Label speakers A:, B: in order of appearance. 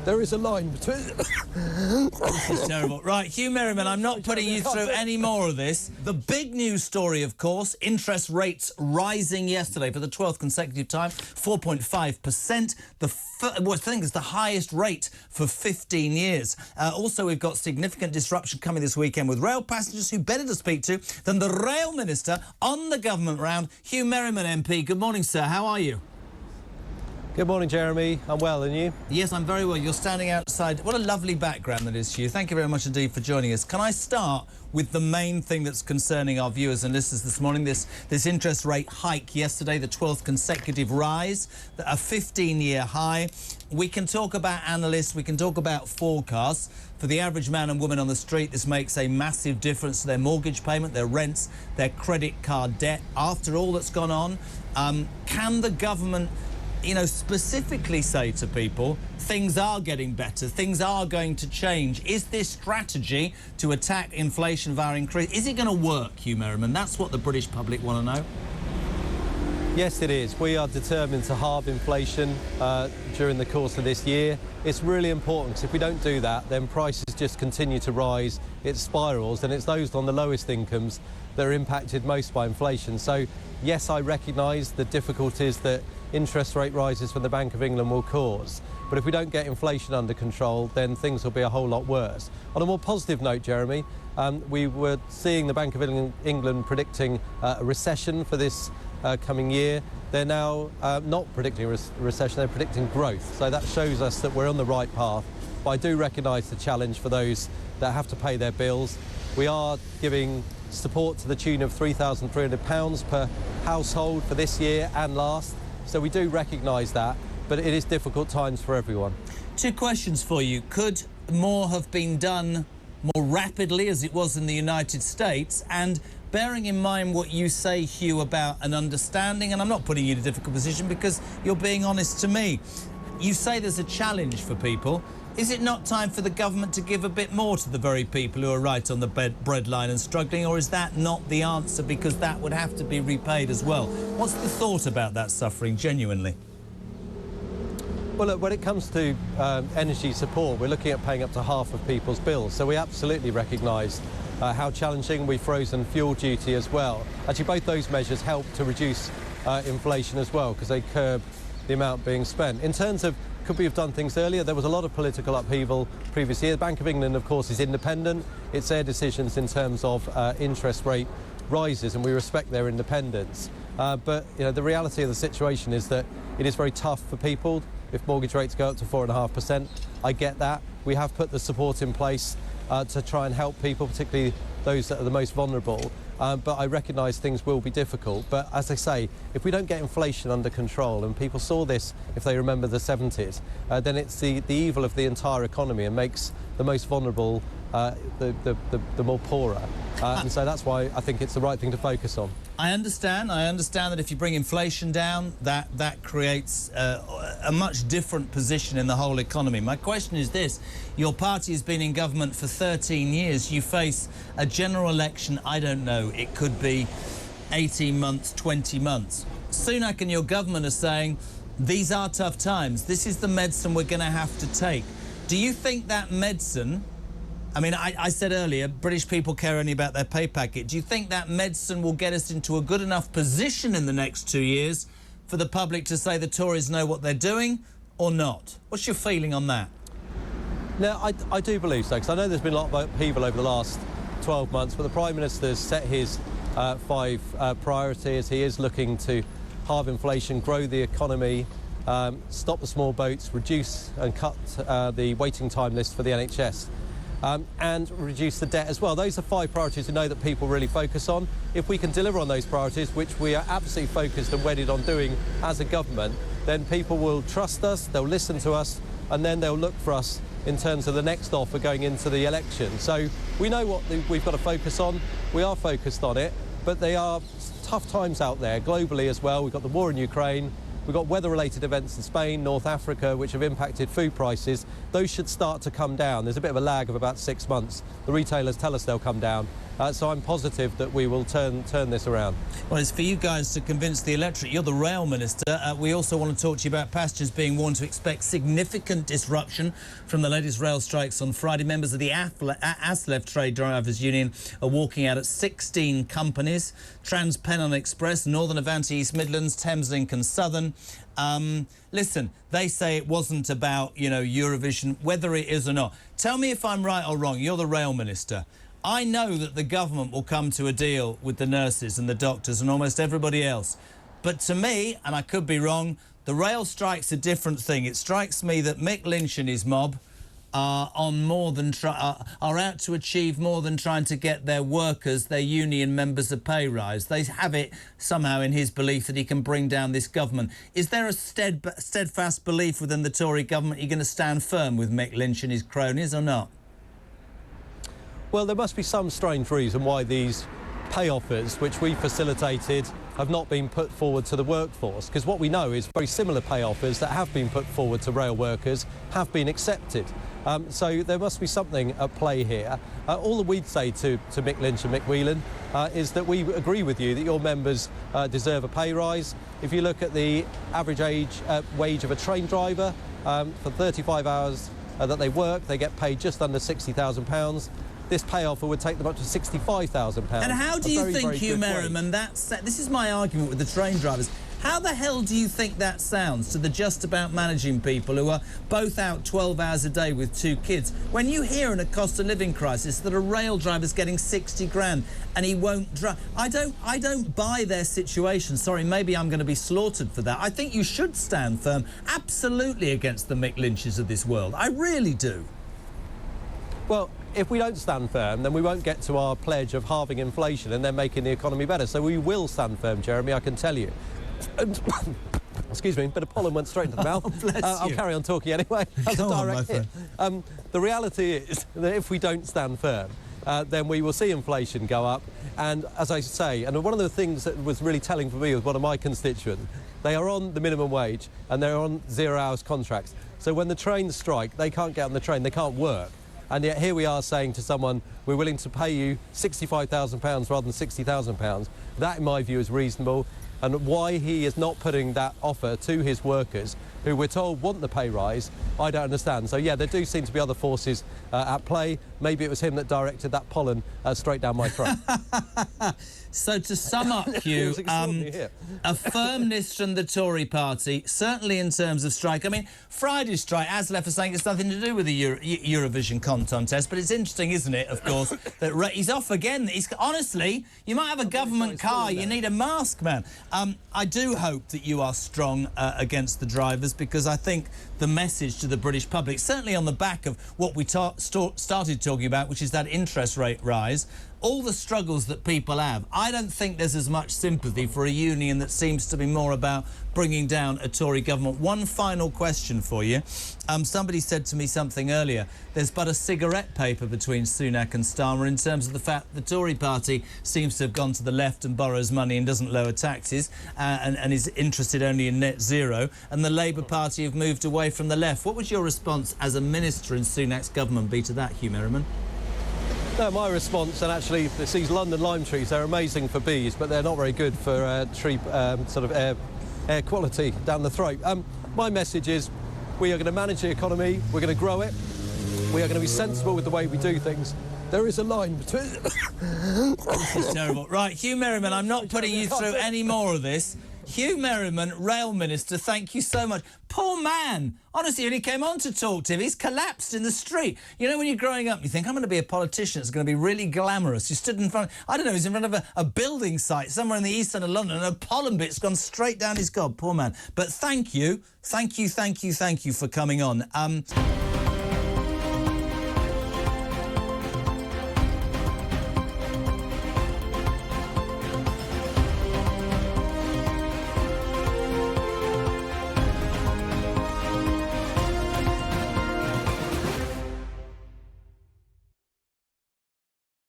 A: there is a line between...
B: This is terrible. Right, Huw Merriman, I'm not putting you through any more of this. The big news story, of course, interest rates rising yesterday for the 12th consecutive time, 4.5%. I think it's the highest rate for 15 years. Also, we've got significant disruption coming this weekend with rail passengers. Who better to speak to than the Rail Minister on the government round, Huw Merriman MP. Good morning, sir. How are you?
A: Good morning, Jeremy. I'm well, and you?
B: Yes, I'm very well. You're standing outside. What a lovely background that is, Huw. Thank you very much indeed for joining us. Can I start with the main thing that's concerning our viewers and listeners this morning, this interest rate hike yesterday, the 12th consecutive rise, a 15-year high. We can talk about analysts, we can talk about forecasts. For the average man and woman on the street, this makes a massive difference to their mortgage payment, their rents, their credit card debt. After all that's gone on, can the government, specifically say to people, things are getting better, things are going to change? Is this strategy to attack inflation via increase, is it going to work, Huw Merriman? That's what the British public want to know.
A: Yes, it is. We are determined to halve inflation during the course of this year. It's really important, because if we don't do that, then prices just continue to rise, it spirals, and it's those on the lowest incomes that are impacted most by inflation. So, yes, I recognise the difficulties that interest rate rises from the Bank of England will cause. But if we don't get inflation under control, then things will be a whole lot worse. On a more positive note, Jeremy, we were seeing the Bank of England predicting a recession for this coming year. They're now not predicting a recession, they're predicting growth. So that shows us that we're on the right path. But I do recognise the challenge for those that have to pay their bills. We are giving support to the tune of £3,300 per household for this year and last. So we do recognise that, but it is difficult times for everyone.
B: Two questions for you. Could more have been done more rapidly, as it was in the United States? And bearing in mind what you say, Huw, about an understanding, and I'm not putting you in a difficult position because you're being honest to me, you say there's a challenge for people. Is it not time for the government to give a bit more to the very people who are right on the breadline and struggling, or is that not the answer, because that would have to be repaid as well? What's the thought about that suffering, genuinely?
A: Well, look, when it comes to energy support, we're looking at paying up to half of people's bills, so we absolutely recognise how challenging. We've frozen fuel duty as well. Actually, both those measures help to reduce inflation as well, because they curb the amount being spent. In terms of could we have done things earlier, there was a lot of political upheaval previous year. The Bank of England, of course, is independent. It's their decisions in terms of interest rate rises, and we respect their independence. But the reality of the situation is that it is very tough for people if mortgage rates go up to 4.5%. I get that. We have put the support in place to try and help people, particularly those that are the most vulnerable. But I recognise things will be difficult. But as I say, if we don't get inflation under control, and people saw this if they remember the 70s, then it's the evil of the entire economy and makes the most vulnerable the more poorer. And so that's why I think it's the right thing to focus on.
B: I understand that if you bring inflation down, that creates a much different position in the whole economy. My question is this: your party has been in government for 13 years. You face a general election, I don't know, it could be 18 months, 20 months. Sunak and your government are saying, these are tough times, this is the medicine we're going to have to take. Do you think that medicine, I mean, I said earlier, British people care only about their pay packet. Do you think that medicine will get us into a good enough position in the next 2 years for the public to say the Tories know what they're doing, or not? What's your feeling on that?
A: No, I do believe so, because I know there's been a lot of upheaval over the last 12 months, but the Prime Minister's set his 5 priorities. He is looking to halve inflation, grow the economy, stop the small boats, reduce and cut the waiting time list for the NHS. And reduce the debt as well. Those are 5 priorities we know that people really focus on. If we can deliver on those priorities, which we are absolutely focused and wedded on doing as a government, then people will trust us, they'll listen to us, and then they'll look for us in terms of the next offer going into the election. So we know what we've got to focus on. We are focused on it, but they are tough times out there globally as well. We've got the war in Ukraine, We've got weather-related events in Spain, North Africa, which have impacted food prices. Those should start to come down. There's a bit of a lag of about 6 months. The retailers tell us they'll come down. So I'm positive that we will turn this around.
B: Well, it's for you guys to convince the electorate. You're the Rail Minister. We also want to talk to you about passengers being warned to expect significant disruption from the latest rail strikes on Friday. Members of the ASLEF Trade Drivers Union are walking out at 16 companies. TransPennine Express, Northern Avanti, East Midlands, Thameslink and Southern. Listen, they say it wasn't about, Eurovision, whether it is or not. Tell me if I'm right or wrong. You're the Rail Minister. I know that the government will come to a deal with the nurses and the doctors and almost everybody else. But to me, and I could be wrong, the rail strike's a different thing. It strikes me that Mick Lynch and his mob are out to achieve more than trying to get their workers, their union members, a pay rise. They have it somehow in his belief that he can bring down this government. Is there a steadfast belief within the Tory government you're going to stand firm with Mick Lynch and his cronies or not?
A: Well, there must be some strange reason why these pay offers, which we facilitated, have not been put forward to the workforce. Because what we know is very similar pay offers that have been put forward to rail workers have been accepted. So there must be something at play here. All that we'd say to Mick Lynch and Mick Whelan is that we agree with you that your members deserve a pay rise. If you look at the average wage of a train driver, for 35 hours that they work, they get paid just under £60,000. This pay offer would take them up to £65,000.
B: And how do you think, Huw Merriman, this is my argument with the train drivers, how the hell do you think that sounds to the just about managing people who are both out 12 hours a day with 2 kids? When you hear in a cost of living crisis that a rail driver's getting 60 grand and he won't drive, I don't buy their situation. Sorry, maybe I'm going to be slaughtered for that. I think you should stand firm, absolutely, against the Mick Lynches of this world. I really do.
A: Well, if we don't stand firm, then we won't get to our pledge of halving inflation and then making the economy better. So we will stand firm, Jeremy, I can tell you. Excuse me, a bit of pollen went straight into the mouth.
B: Oh, bless
A: I'll
B: you.
A: carry on talking anyway. That's a direct hit. The reality is that if we don't stand firm, then we will see inflation go up. And as I say, and one of the things that was really telling for me with one of my constituents, they are on the minimum wage and they're on 0 hours contracts. So when the trains strike, they can't get on the train, they can't work. And yet here we are saying to someone, we're willing to pay you £65,000 rather than £60,000. That, in my view, is reasonable. And why he is not putting that offer to his workers, who we're told want the pay rise, I don't understand. So, yeah, there do seem to be other forces at play. Maybe it was him that directed that pollen straight down my throat.
B: So to sum up, Huw, a firmness from the Tory party, certainly in terms of strike. I mean, Friday's strike, ASLEF are saying it's nothing to do with the Eurovision contest, but it's interesting, isn't it, of course, that he's off again. Honestly, you might have a government car, you need a mask, man. I do hope that you are strong against the drivers, because I think the message to the British public, certainly on the back of what we started talking about, which is that interest rate rise, all the struggles that people have, I don't think there's as much sympathy for a union that seems to be more about bringing down a Tory government. One final question for you. Somebody said to me something earlier, there's but a cigarette paper between Sunak and Starmer in terms of the fact the Tory party seems to have gone to the left and borrows money and doesn't lower taxes and is interested only in net zero, and the Labour Party have moved away from the left. What would your response as a minister in Sunak's government be to that, Huw Merriman?
A: No, my response, and actually these London lime trees, they're amazing for bees, but they're not very good for tree air quality down the throat. My message is we are going to manage the economy, we're going to grow it, we are going to be sensible with the way we do things. There is a line between...
B: This is terrible. Right, Huw Merriman, I'm not putting you through any more of this. Huw Merriman, Rail Minister, thank you so much. Poor man. Honestly, when he came on to TalkTV, he's collapsed in the street. You know, when you're growing up, you think, I'm going to be a politician. It's going to be really glamorous. You stood in front, I don't know, he's in front of a building site somewhere in the east end of London, and a pollen bit's gone straight down his gob. Poor man. But thank you for coming on.